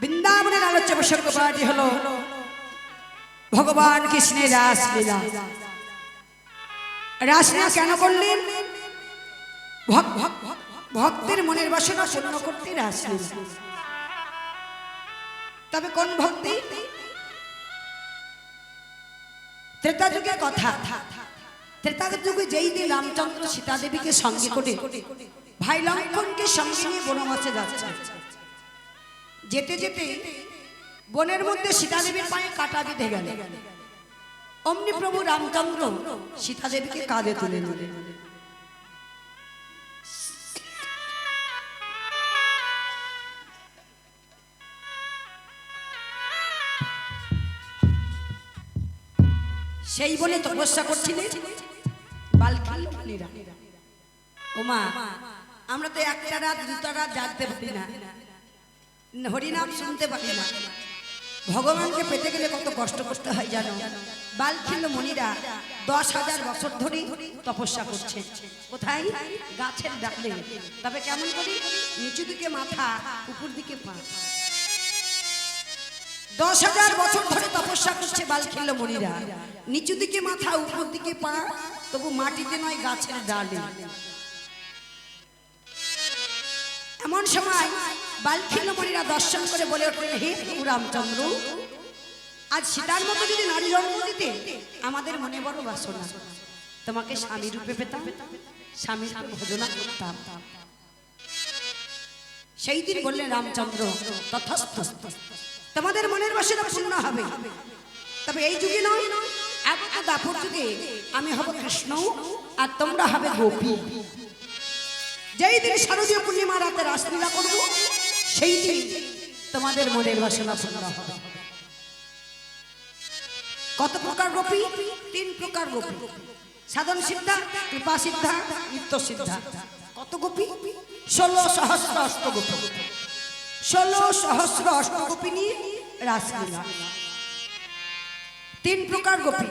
বৃন্দাবনের আলোচ্য প্রসঙ্গটি হলো ভগবান কৃষ্ণের রাসলীলা। রাসলীলা কেন করলেন? ভক্তের মনের বাসনা পূর্ণ করতে রাসলীলা। তবে কোন ভক্তি? ত্রেতা যুগের কথা। ত্রেতা যুগে যেই দিন রামচন্দ্র সীতা দেবীকে সঙ্গে করে ভাই লঙ্কনকে সঙ্গে নিয়ে বনবাসে যাচ্ছে, যেতে যেতে বনের মধ্যে সীতা দেবীর পায়ে কাটা বিঁধে গেল। অমনি প্রভু রামচন্দ্র সীতা দেবীকে কাঁধে তুলে নিলেন। সেই বনে তপস্যা করছিলেন বালখাল মুনিরা। ওমা, আমরা তো একটা রাত দুটা রাত জাগতে পারি না, হরিনাম শুনতে পারি না। ভগবানকে পেতে গেলে কত কষ্ট করতে হয় জানো? বালখাল মুনিরা 10,000 বছর ধরে তপস্যা করছে। কোথায়? গাছের ডালে। তবে কেমন করি? নিচু দিকে মাথা, উপর দিকে পা। 10,000 বছর ধরে তপস্যা করছে বালখাল মুনিরা। নিচু দিকে মাথা, উপর দিকে পা, তবু মাটিতে নয়, গাছের ডালে। এমন সময় বালখাল মুনিরা দর্শন করে বলে উঠলেন, হে রামচন্দ্র, আজ সীতার মতো যদি নারী জন্ম দিতে, আমাদের মনে বড় বাসনা, তোমাকে স্বামী রূপে পেতাম, স্বামীর ভজনা করতাম। সেই দিন বললেন রামচন্দ্র, তথাস্তু, তোমাদের মনের বাসনা পূর্ণ হবে। তবে এই যুগে নয়, আগত দাপর যুগে আমি হব কৃষ্ণ আর তোমরা হবে গোপী। যেই দিন শারদীয় পূর্ণিমা রাতে রাসলীলা করব, সেই দিন তোমাদের মনের বাসনা পূর্ণ হবে। কত প্রকার গোপী? 3 প্রকার গোপী। সাধন সিদ্ধা, কৃপা সিদ্ধা, নিত্য সিদ্ধা। কত গোপী? 16 সহস্র অষ্টগোপী। 16 সহস্র অষ্টগোপী নিয়ে রাসলীলা। 3 প্রকার গোপী,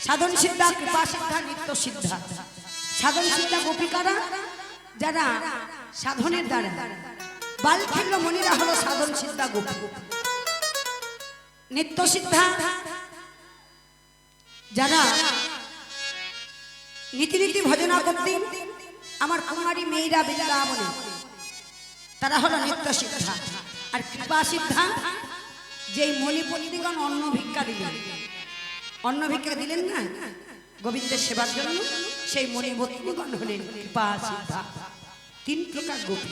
সাধন সিদ্ধা, কৃপা সিদ্ধা, নিত্য সিদ্ধা। সাধন সিদ্ধা গোপিকারা যারা সাধনের দ্বারা, বালখাল মুনিরা হলো সাধন সিদ্ধা গোপী। নিত্য সিদ্ধা যারা নীতি নীতি ভজনা করতেন, আমার কুমারী মেয়েরা বৃন্দাবনে, তারা হলো নিত্য সিদ্ধা। আর কৃপা সিদ্ধা যেই মণিপতিগণ অন্ন ভিক্ষা দিলেন, অন্ন ভিক্ষা দিলেন না গোবিন্দের সেবার জন্য, সেই মণিপতিগণ হলেন কৃপা সিদ্ধা। 3 প্রকার গোপী।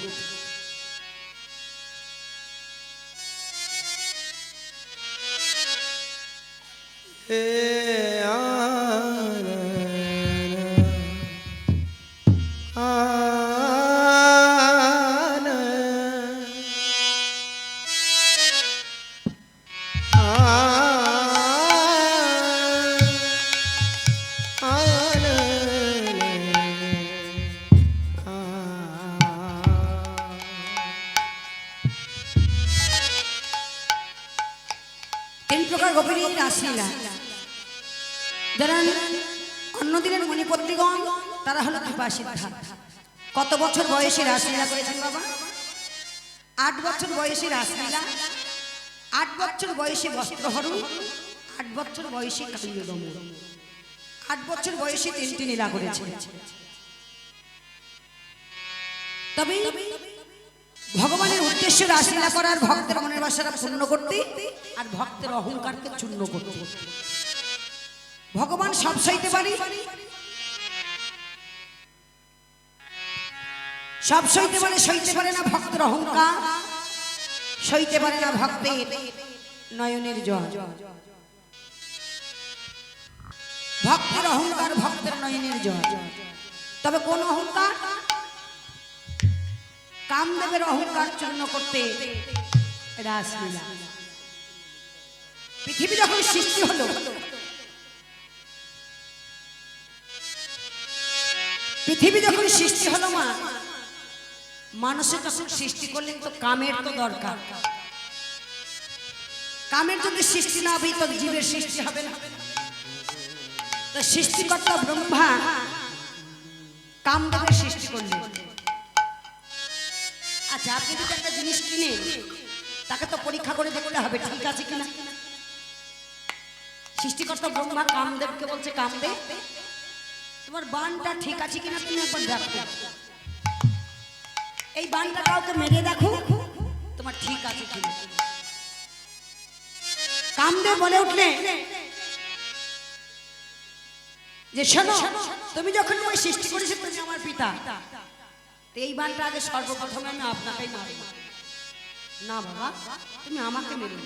যারা অন্য দিনের মণিপত্রীগণ, তারা হলো কৃপা সিদ্ধা। কত বছর বয়সে রাসলীলা করেছেন বাবা? 8 বছর বয়সে রাসলীলা, 8 বছর বয়সে বস্ত্রহরণ, 8 বছর বয়সে কালীয়দমন, 8 বছর বয়সে 3টি লীলা করেছেন। তবে ভগবানের উদ্দেশ্য রাসলীলা করার, ভক্তের মনের বাসনা পূর্ণ করতে আর ভক্তের অহংকারকে চূর্ণ করতে। ভগবান সব সইতে পারে, সব সইতে পারে, সইতে পারে না ভক্তের অহংকার, সইতে পারে না ভক্তের নয়নের জল। ভক্তের অহংকার, ভক্তের নয়নের জল। তবে কোন অহংকার? কামদেবের অহংকার চূর্ণ করতে রাসলীলা। পৃথিবী যখন সৃষ্টি হলো, পৃথিবী যখন সৃষ্টি হলো মা, মানুষের যখন সৃষ্টি করলেন তো কামের তো দরকার। কামের যদি সৃষ্টি না হবে তো জীবের সৃষ্টি হবে না। তো সৃষ্টিকর্তা ব্রহ্মা কামদেবের সৃষ্টি করলেন। আচ্ছা, আপনি যদি একটা জিনিস কিনে তাকে তো পরীক্ষা করে দেখতে হবে ঠিক আছে কিনা। সৃষ্টিকর্তা ব্রহ্মা কামদেবকে বলছে, কামদেব তোমার বানটা ঠিক আছে কিনা তুমি একবার দেখো, এই বানটা কাউকে মেরে দেখো তোমার ঠিক আছে কিনা। কামদেব বলে উঠলে যে শোনো, তুমি যখন ওই সৃষ্টি করেছো তুমি আমার পিতা, এই বানটা আগে সর্বপ্রথমে আমি আপনাকেই মারব। না বাবা, তুমি আমাকে মেরে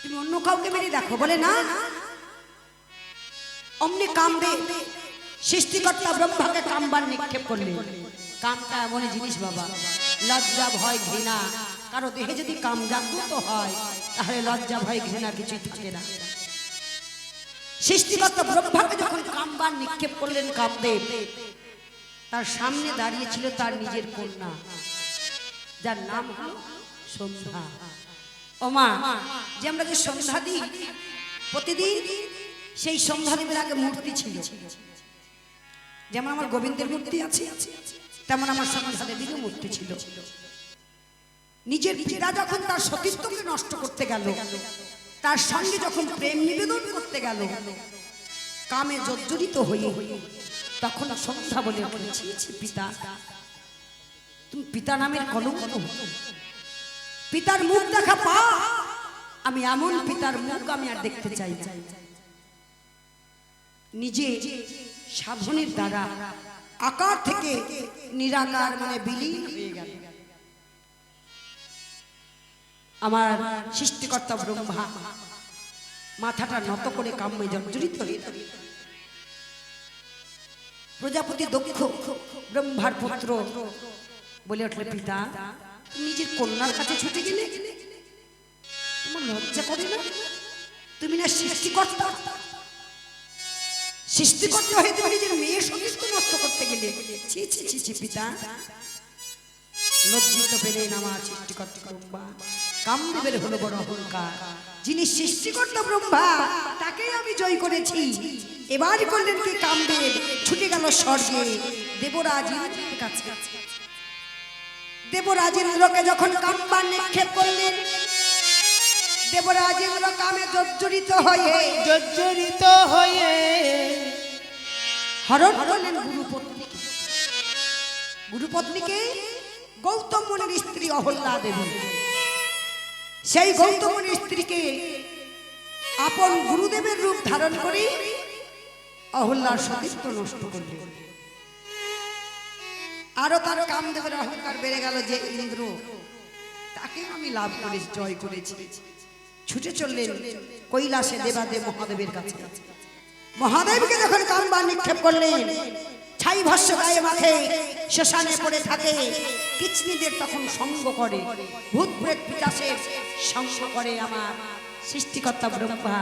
তুমি অন্য কাউকে মেরে দেখো। বলে না, অমনি কামদেব সৃষ্টিকর্তা ব্রহ্মাকে কামবান নিক্ষেপ করলেন। কামটা এমন জিনিস বাবা, লজ্জা ভয় ঘৃণা, কারো দেহে যদি কাম জাগ্রত হয় তাহলে লজ্জা ভয় ঘৃণা কিছুই থাকে না। সৃষ্টিকর্তা ব্রহ্মাকে যখন কামবান নিক্ষেপ করলেন কামদেব, তার সামনে দাঁড়িয়ে ছিল তার নিজের কন্যা, যার নাম হলো সন্ধ্যা। ওমা, যে আমরা যে সন্ধ্যা দিই প্রতিদিন, সেই সন্ধ্যা দেবের আগে মূর্তি ছিল। যেমন আমার গোবিন্দের মূর্তি আছে, তেমন আমার সন্ধ্যা দেবীরও মূর্তি ছিল। নিজের পিতা যখন তার সতীত্বকে নষ্ট করতে গেল, তার সঙ্গে যখন প্রেম নিবেদন করতে গেল, কামে জর্জরিত হয়ে, তখন সন্ধ্যা বলে উঠেছি, পিতা তুমি পিতা নামের কলঙ্ক, পিতার মুখ দেখা পা, আমি এমন পিতার মুখ আমি আর দেখতে চাই না। নিজে সাধনের দ্বারা আকার থেকে নিরাকার মানে বিলীন হয়ে গেল। আমার সৃষ্টিকর্তা ব্রহ্মা মাথাটা নত করে কাম্যে জর্জরিত হয়ে গেল। প্রজাপতি দক্ষ ব্রহ্মার পুত্র বলে উঠলে, পিতা নিজের কন্যার কাছে ছুটে গেলে তোমার লজ্জা করে না? তুমি না সৃষ্টিকর্তা, সৃষ্টিকর্তা হয়ে তুমি নিজের মেয়ের সতীত্ব নষ্ট করতে গেলে। ছি ছি ছি ছি পিতা, লজ্জিত পেলেন আমার সৃষ্টিকর্তা ব্রহ্মা। কামদেবের হলো বড় অহংকার, যিনি সৃষ্টিকর্তা ব্রহ্মা তাকেই আমি জয় করেছি। এবার করলেন কি, কামদেব ছুটে গেল স্বর্গে দেবরাজ ইন্দ্রের কাছে। দেবরাজ ইন্দ্রকে যখন কামবান নিক্ষেপ করলেন, দেবরাজ ইন্দ্র কামে জর্জরিত হয়ে হরণ করলেন গুরুপত্নীকে। গুরুপত্নীকে গৌতম মুনির স্ত্রী অহল্যা দেবী। সেই গৌতম মুনির স্ত্রীকে আপন গুরুদেবের রূপ ধারণ করে অহল্যার সতীত্ব নষ্ট করলেন। আরো তার কামদেবের অহংকার বেড়ে গেল, যে ইন্দ্র তাকে আমি লাভ করে জয় করেছি। ছুটে চললেন কৈলাসে দেবাদেব মহাদেবের কাছে। মহাদেবকে যখন কামবান নিক্ষেপ করলেন, ছাই ভস্য গায়ে মাখে শ্মশানে পড়ে থাকে। কিচনিদের তখন সঙ্গ করে, ভূত প্রেত পিশাচের সঙ্গ করে আমার সৃষ্টিকর্তা ব্রহ্মা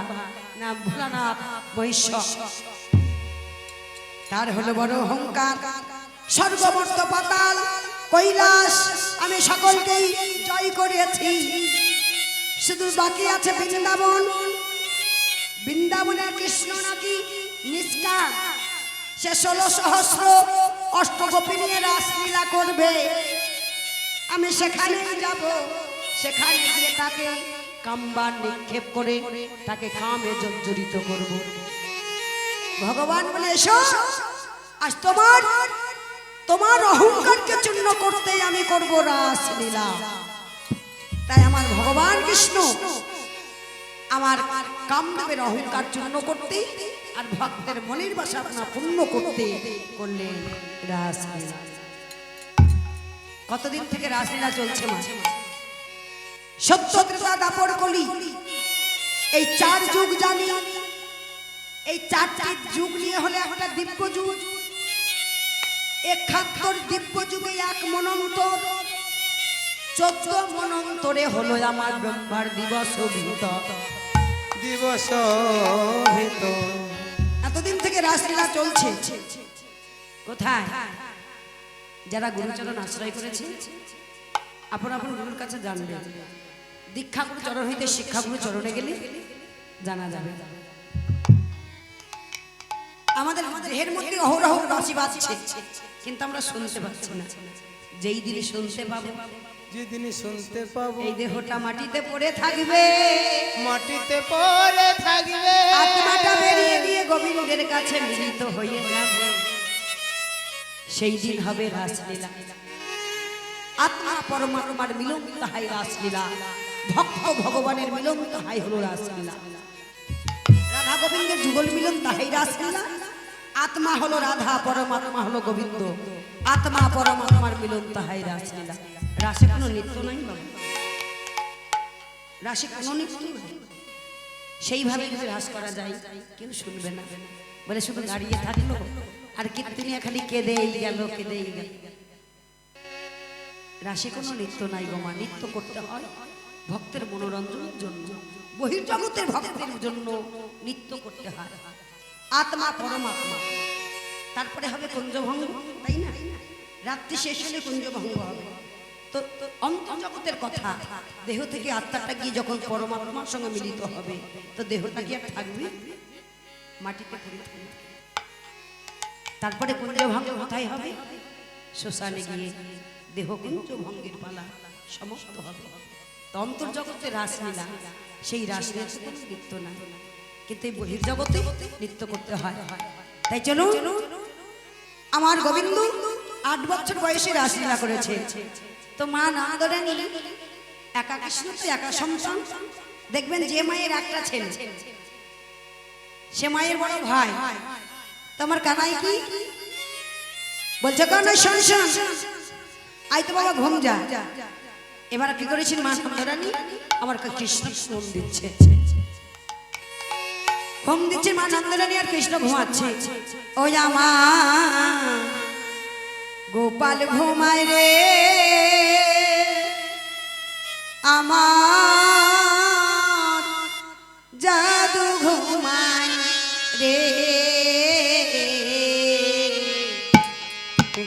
না ভোলানাথ মহেশ্বর। তার হলো বড় অহংকার, স্বর্গমর্ত পাতাল কৈলাস আমি সকলকেই জয় করেছি, শুধু বাকি আছে বৃন্দাবন। বৃন্দাবনের কৃষ্ণ নাকি নিষ্কাম, সে 16 সহস্র অষ্টগোপী নিয়ে রাসলীলা করবে। আমি সেখানে যাব, সেখানে গিয়ে তাকে কামবান নিক্ষেপ করে তাকে কামে জর্জরিত করব। ভগবান বলে, এসো আজ তোমার অহংকারকে চূর্ণ করতে আমি করব রাসলীলা। তাই আমার ভগবান কৃষ্ণ আমার কামদেবের অহংকার চূর্ণ করতে আর ভক্তের মনের বাসনা পূর্ণ করতে করলেন রাসলীলা। কতদিন থেকে রাসলীলা চলছে? মাঝে সত্য ত্রেতা দাপর কলি, এই 4 যুগ জানি। এই 4টি যুগ নিয়ে হলে একটা দিব্য যুগ। 71 দিব্য যুগে 1 মনন্তর, 14 মনন্তরে হলো আমার ব্রহ্মার দিবস ভিতর। এতদিন থেকে রাসলীলা চলছে। কোথায়? যারা গুরুচরণ আশ্রয় করেছে, আপন আপন গুরুর কাছে জানবে। দীক্ষা গুরু চরণ হইতে শিক্ষা গুরু চরণে গেলে জানা যাবে। আমাদের দেহের মধ্যে অহরহ রসি বাজছে, কিন্তু আমরা শুনতে পাচ্ছি না। যেই দিনে শুনতে পাবো যেদিন শুনতে পাবো এই দেহটা মাটিতে পড়ে থাকবে, মাটিতে পড়ে থাকবে, আত্মাটা বেরিয়ে দিয়ে গোবিন্দের কাছে মিলিত হয়ে যাবে, সেই দিন হবে রাসলীলা। আত্মা পরমাত্মার মিলন তাহাই রাসলীলা, ভক্ত ভগবানের মিলন তাহাই হলো রাসলীলা। রাধা গোবিন্দের যুগল মিলন তাহাই রাসলীলা। আত্মা হলো রাধা, পরমাত্মা হলো গোবিন্দ, আত্মা পরমাত্মার মিলন তাহাই রাসলীলা। রাসে কোনো নৃত্য নাই বাবা, রাসে কোনো নৃত্য নাই। সেইভাবে যদি রাস করা যায় কেউ শুনবে না, বলে শুধু দাঁড়িয়ে থাকলো আর কীর্তনিয়া খালি কেঁদেই গেল কেঁদেই গেল। রাসে কোনো নৃত্য নাই গোমা, নৃত্য করতে হয় ভক্তের মনোরঞ্জনের জন্য, বহির্জগতের ভক্তের জন্য নৃত্য করতে হয়। আত্মা পরমাত্মা, তারপরে হবে কুঞ্জভঙ্গ, তাই না? রাত্রি শেষ হলে কুঞ্জভঙ্গ হবে। তো অন্তর্জগতের কথা, দেহ থেকে আত্মাটা গিয়ে যখন পরমাত্মার সঙ্গে মিলিত হবে, তো দেহটা কি আর থাকবে? মাটিতে পড়ে থাকবে। তারপরে কুঞ্জভঙ্গ কোথায় হবে? শ্মশানে গিয়ে দেহ কুঞ্জভঙ্গের পালা সমাপ্ত হবে। তো অন্তর্জগতের রাসলীলা, সেই রাসলীলা কোনো নৃত্য না, কিন্তু এই বহির্জগতে নৃত্য করতে হয়। তাই চলো, আমার গোবিন্দ 8 বছর বয়সে রাসলীলা করেছে। তো মা নন্দরানী একা কৃষ্ণ তো একা সন্তান, দেখবেন যে মায়ের একটা ছেলে সে মায়ের বড় ভাই। তোমার কানাই কি বলছে? কানাই শোন শোন, আই তো বাবা ঘুম যা। এবার কি করেছেন মা নন্দরানী? আমার কৃষ্ণ ঘুম দিচ্ছে, ঘুম দিচ্ছে মা নন্দরানী, আর কৃষ্ণ ঘুমাচ্ছে। ও আমার গোপাল ঘুমায় রে, আমার জাদু ঘুমায় রে,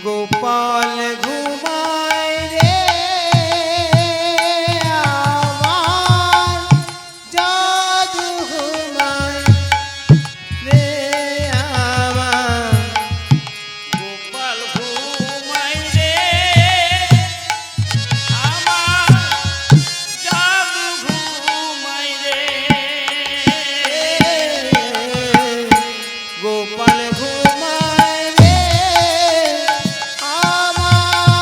গোপাল ঘুমায় রে, আমার জাদু ঘুমায় রে, আমার গোপাল ঘুমায় রে, আমার জাদু ঘুমায় রে, গোপাল ঘুমায় রে, আমার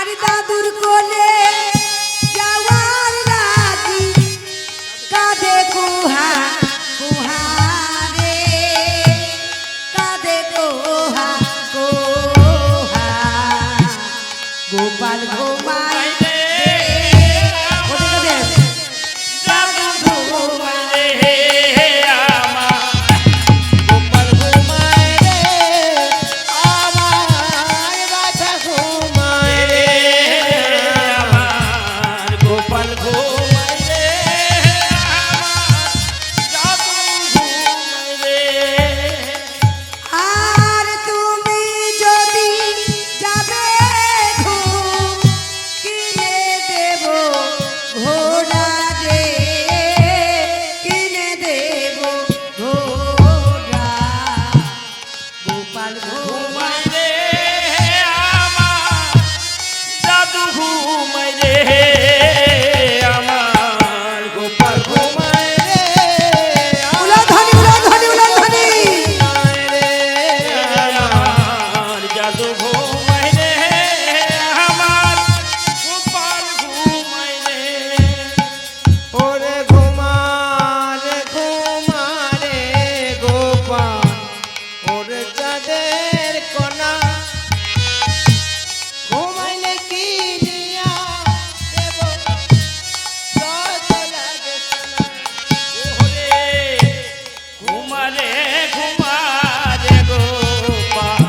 আর দাদুর কোলে যাওয়ার লাগি কাঁদে কুহা কুহা রে, কাঁদে কুহা কুহা। গোপাল ঘুমায় রে, ওদিকে দেখ। জাদু ঘুমায় রে আমার, গোপাল ঘুমায় রে আমার, বাছা ঘুমায় রে আমার, গোপাল ঘুমায় রে আমার, জাদু ঘুমায় রে। আর তুমি যদি যাবে ঘুম কিনে দেব ঘোড়া রে, কিনে দেব ঘোড়া। গোপাল ঘুমায় ঘুমায় রে আমার, জাদু ঘুমায় রে আমার, গোপাল ঘুমায় রে উলাধনি উলাধনি উলাধনি। রে আমার, জাদু ঘুমায় রে আমার, গোপাল ঘুমায় রে। ওরে ঘুমারে ঘুমারে গোপাল, ওরে চাঁদের কোনা, ঘুমাইলে কি নিয়া দেব যত লাগে সোনা। ওরে ঘুমারে ঘুমারে গোপাল,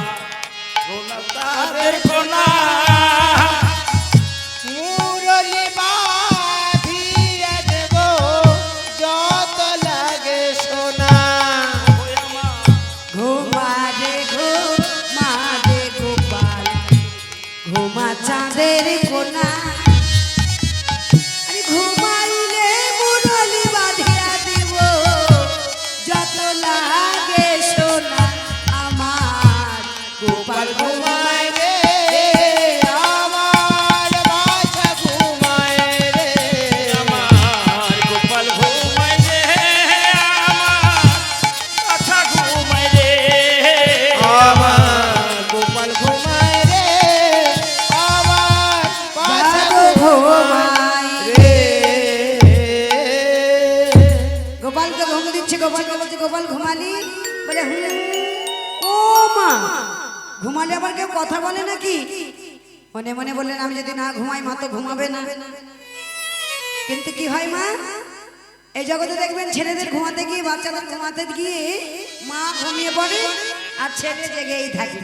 সোনা তাদের কোনা, মুরলি বাঁধিয়া দেব যত লাগে সোনা। ঘুমারে ঘুমারে গোপাল, ঘুমা চাঁদের কোনা। আরে ঘুমাইলে মুরলি বাঁধিয়া দিব যত লাগে সোনা আমার। গোপাল ঘুমায় রে আমার, বাছা ঘুমায় রে আমার, গোপাল ঘুমায় রে আমার, বাছা ঘুমায় রে আমার, গোপাল ঘুমায় রে আমার, বাছা জাদু ঘুমায় রে। গোপালকে ঘুম দিচ্ছে, গোপালকে বলছে গোপাল ঘুমালি? বলে ও মা, ঘুমালে আবার কেউ কথা বলে নাকি? মনে মনে বললেন আমি যদি না ঘুমাই মা তো ঘুমাবে না। কিন্তু কি হয় মা, এই জগতে দেখবেন ছেলেদের ঘুমাতে গিয়ে, বাচ্চাদের ঘুমাতে গিয়ে মা ঘুমিয়ে পড়ে আর ছেলে জেগেই থাকে।